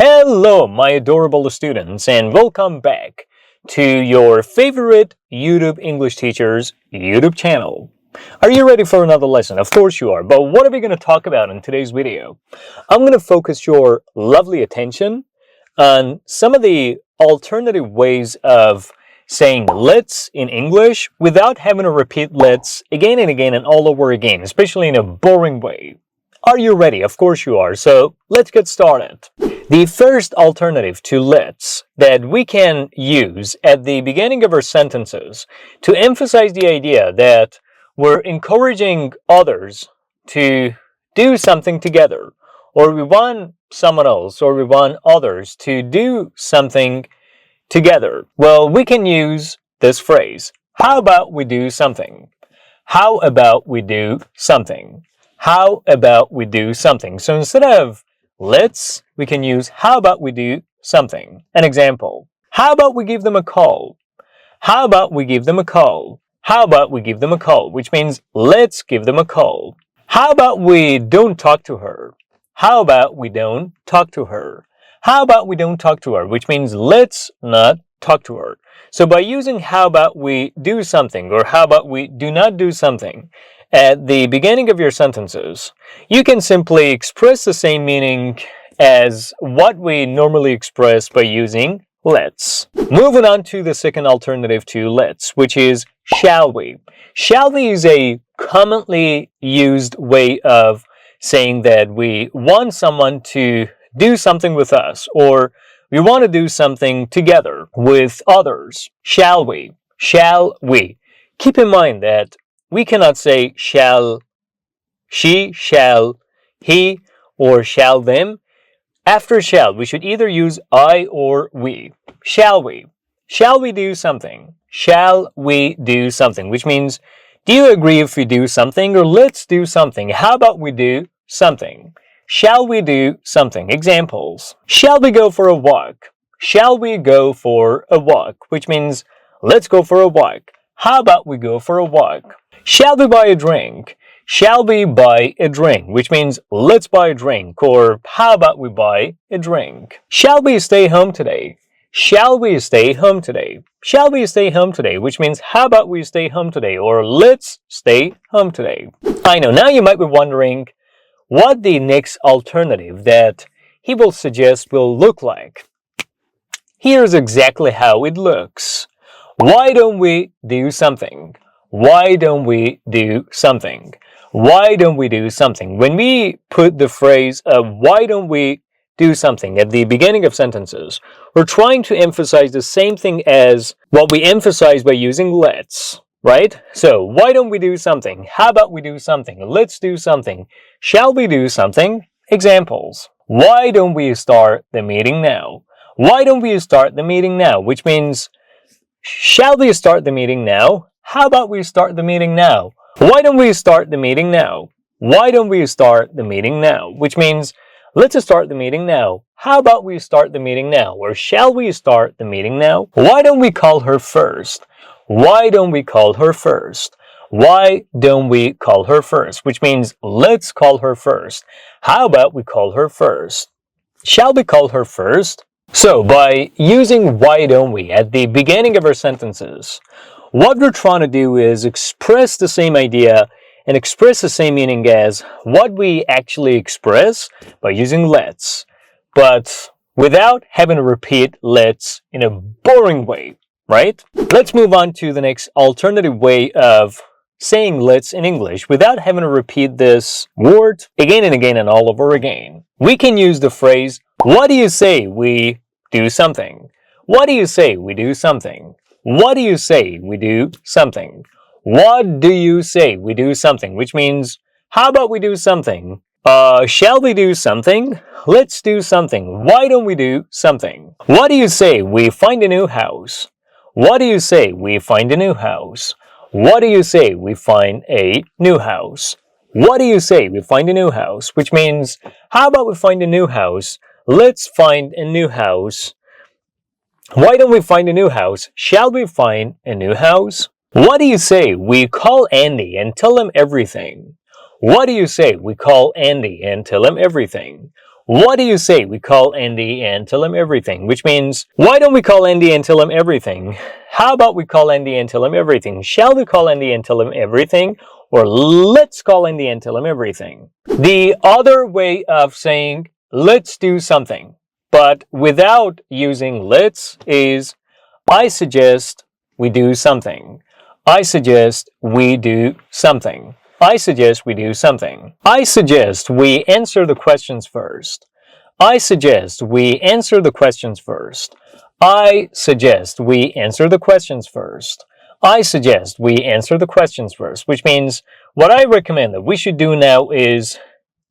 Hello, my adorable students, and welcome back to your favorite YouTube English teacher's YouTube channel. Are you ready for another lesson? Of course you are, but what are we going to talk about in today's video? I'm going to focus your lovely attention on some of the alternative ways of saying let's in English without having to repeat let's again and again and all over again, especially in a boring way. Are you ready? Of course you are, so let's get started. The first alternative to let's that we can use at the beginning of our sentences to emphasize the idea that we're encouraging others to do something together, or we want someone else or we want others to do something together. Well, we can use this phrase, how about we do something? How about we do something? How about we do something? So instead of let's, we can use how about we do something. An example, how about we give them a call? How about we give them a call? How about we give them a call? Which means let's give them a call. How about we don't talk to her? How about we don't talk to her? How about we don't talk to her? Which means let's not talk to her. So by using how about we do something or how about we do not do something at the beginning of your sentences, you can simply express the same meaning as what we normally express by using let's. Moving on to the second alternative to let's, which is shall we. Shall we is a commonly used way of saying that we want someone to do something with us or we want to do something together with others. Shall we? Shall we? Keep in mind that we cannot say shall she, shall he, or shall them. After shall, we should either use I or we. Shall we? Shall we do something? Shall we do something? Which means, do you agree if we do something or let's do something? How about we do something? Shall we do something? Examples. Shall we go for a walk? Shall we go for a walk? Which means, let's go for a walk. How about we go for a walk? Shall we buy a drink? Shall we buy a drink? Which means, let's buy a drink. Or, how about we buy a drink? Shall we stay home today? Shall we stay home today? Shall we stay home today? Which means, how about we stay home today? Or, let's stay home today. I know, now you might be wondering what the next alternative that he will suggest will look like. Here's exactly how it looks. Why don't we do something? Why don't we do something? Why don't we do something? When we put the phrase why don't we do something at the beginning of sentences, we're trying to emphasize the same thing as what we emphasize by using let's, right? So, why don't we do something? How about we do something? Let's do something. Shall we do something? Examples. Why don't we start the meeting now? Why don't we start the meeting now? Which means, shall we start the meeting now? How about we start the meeting now? Why don't we start the meeting now? Why don't we start the meeting now? Which means, let's start the meeting now. How about we start the meeting now? Or shall we start the meeting now? Why don't we call her first? Why don't we call her first? Why don't we call her first? Which means, let's call her first. How about we call her first? Shall we call her first? So, by using why don't we at the beginning of our sentences, what we're trying to do is express the same idea and express the same meaning as what we actually express by using let's, but without having to repeat let's in a boring way, right? Let's move on to the next alternative way of saying let's in English without having to repeat this word again and again and all over again. We can use the phrase, what do you say we do something? What do you say we do something? What do you say we do something? What do you say we do something? Which means, how about we do something? Shall we do something? Let's do something. Why don't we do something? What do you say we find a new house? What do you say we find a new house? What do you say we find a new house? What do you say we find a new house? Which means, how about we find a new house? Let's find a new house. Why don't we find a new house? Shall we find a new house? What do you say we call Andy and tell him everything? What do you say we call Andy and tell him everything? What do you say we call Andy and tell him everything? Which means, why don't we call Andy and tell him everything? How about we call Andy and tell him everything? Shall we call Andy and tell him everything? Or let's call Andy and tell him everything. The other way of saying let's do something, but without using let's, is I suggest we do something. I suggest we do something. I suggest we do something. I suggest we answer the questions first. I suggest we answer the questions first. I suggest we answer the questions first. I suggest we answer the questions first, which means what I recommend that we should do now is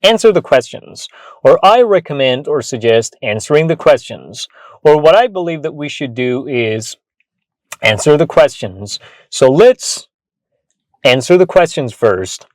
answer the questions, or I recommend or suggest answering the questions, or what I believe that we should do is answer the questions. So let's answer the questions first.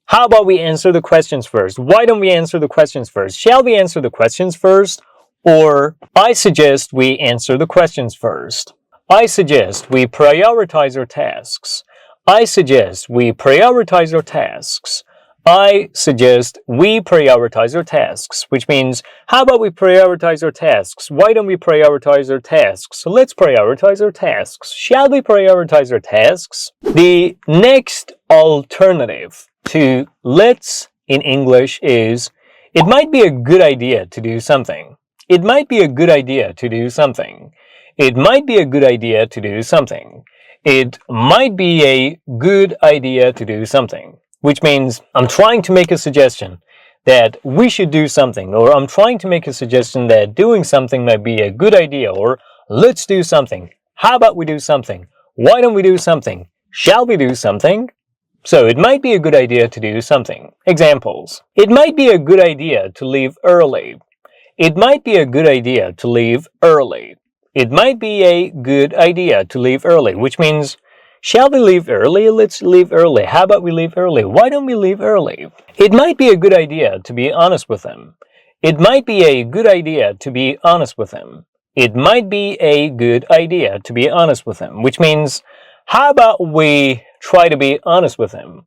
How about we answer the questions first? Why don't we answer the questions first? Shall we answer the questions first? Or I suggest we answer the questions first. I suggest we prioritize our tasks. I suggest we prioritize our tasks. I suggest we prioritize our tasks, which means, how about we prioritize our tasks? Why don't we prioritize our tasks? So let's prioritize our tasks. Shall we prioritize our tasks? The next alternative to let's in English is, it might be a good idea to do something. It might be a good idea to do something. It might be a good idea to do something. It might be a good idea to do something. Which means I'm trying to make a suggestion that we should do something, or I'm trying to make a suggestion that doing something might be a good idea, or let's do something. How about we do something? Why don't we do something? Shall we do something? So it might be a good idea to do something. Examples. It might be a good idea to leave early. It might be a good idea to leave early. It might be a good idea to leave early, which means, shall we leave early? Let's leave early. How about we leave early? Why don't we leave early? It might be a good idea to be honest with him. It might be a good idea to be honest with him. It might be a good idea to be honest with him, which means, how about we try to be honest with him?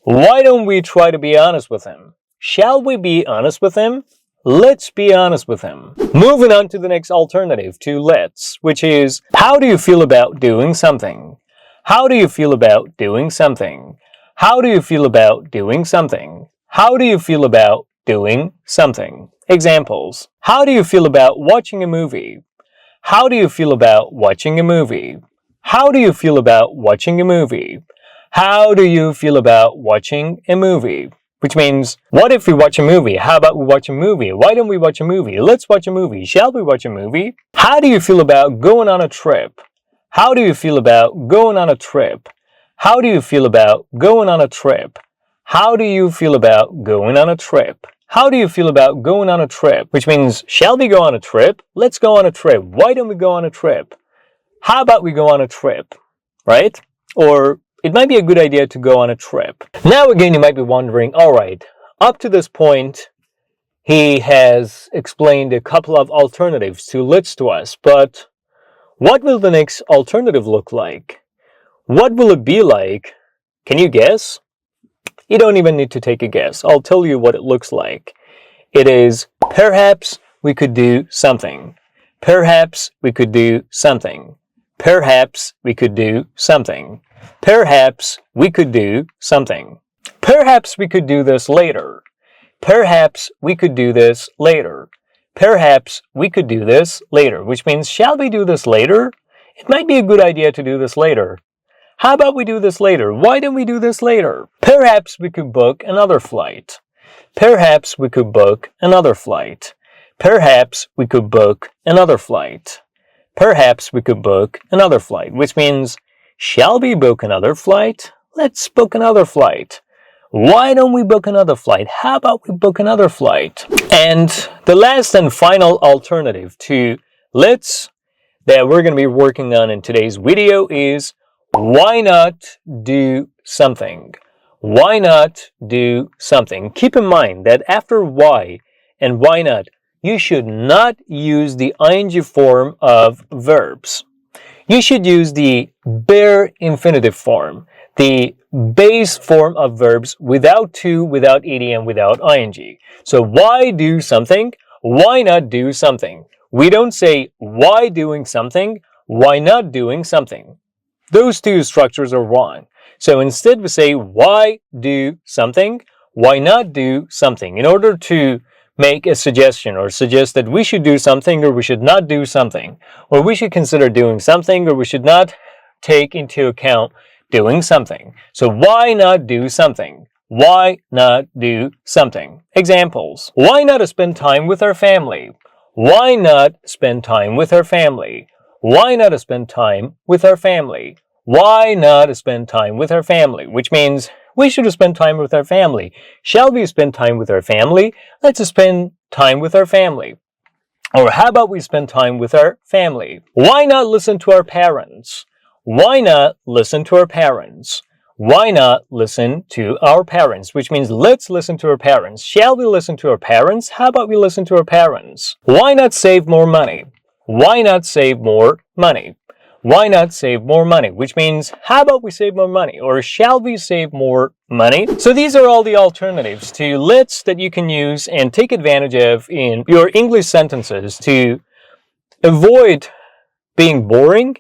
Why don't we try to be honest with him? Shall we be honest with him? Let's be honest with him. Moving on to the next alternative to let's, which is, how do you feel about doing something? How do you feel about doing something? How do you feel about doing something? How do you feel about doing something? Examples. How do you feel about watching a movie? How do you feel about watching a movie? How do you feel about watching a movie? How do you feel about watching a movie? Which means, what if we watch a movie? How about we watch a movie? Why don't we watch a movie? Let's watch a movie. Shall we watch a movie? How do you feel about going on a trip? How do you feel about going on a trip? How do you feel about going on a trip? How do you feel about going on a trip? How do you feel about going on a trip? Which means, shall we go on a trip? Let's go on a trip. Why don't we go on a trip? How about we go on a trip? Right? Or it might be a good idea to go on a trip. Now again, you might be wondering, all right, up to this point, he has explained a couple of alternatives to let's to us, but what will the next alternative look like? What will it be like? Can you guess? You don't even need to take a guess. I'll tell you what it looks like. It is, perhaps we could do something. Perhaps we could do something. Perhaps we could do something. Perhaps we could do something. Perhaps we could do this later. Perhaps we could do this later. Perhaps we could do this later, which means, shall we do this later? It might be a good idea to do this later. How about we do this later? Why don't we do this later? Perhaps we could book another flight. Perhaps we could book another flight. Perhaps we could book another flight. Perhaps we could book another flight, which means, shall we book another flight? Let's book another flight. Why don't we book another flight? How about we book another flight? And the last and final alternative to let's that we're going to be working on in today's video is, why not do something? Why not do something? Keep in mind that after why and why not, you should not use the ing form of verbs. you should use the bare infinitive form, the base form of verbs without to, without ed, and without ing. So why do something? Why not do something? We don't say why doing something, why not doing something. Those two structures are wrong. So instead we say why do something, why not do something, in order to make a suggestion or suggest that we should do something or we should not do something, or we should consider doing something or we should not take into account doing something. So why not do something? Why not do something? Examples. Why not spend time with our family? Why not spend time with our family? Why not spend time with our family? Why not spend time with our family? Which means we should spend time with our family. Shall we spend time with our family? Let's spend time with our family. Or how about we spend time with our family? Why not listen to our parents? Why not listen to our parents? Why not listen to our parents? Which means let's listen to our parents. Shall we listen to our parents? How about we listen to our parents? Why not save more money? Why not save more money? Why not save more money? Which means, how about we save more money? Or shall we save more money? So these are all the alternatives to let's that you can use and take advantage of in your English sentences to avoid being boring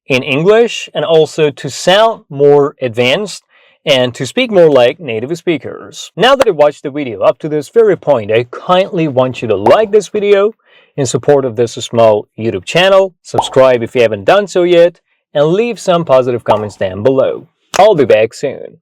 in English and also to sound more advanced and to speak more like native speakers. Now that I watched the video up to this very point, I kindly want you to like this video in support of this small YouTube channel, subscribe if you haven't done so yet, and leave some positive comments down below. I'll be back soon.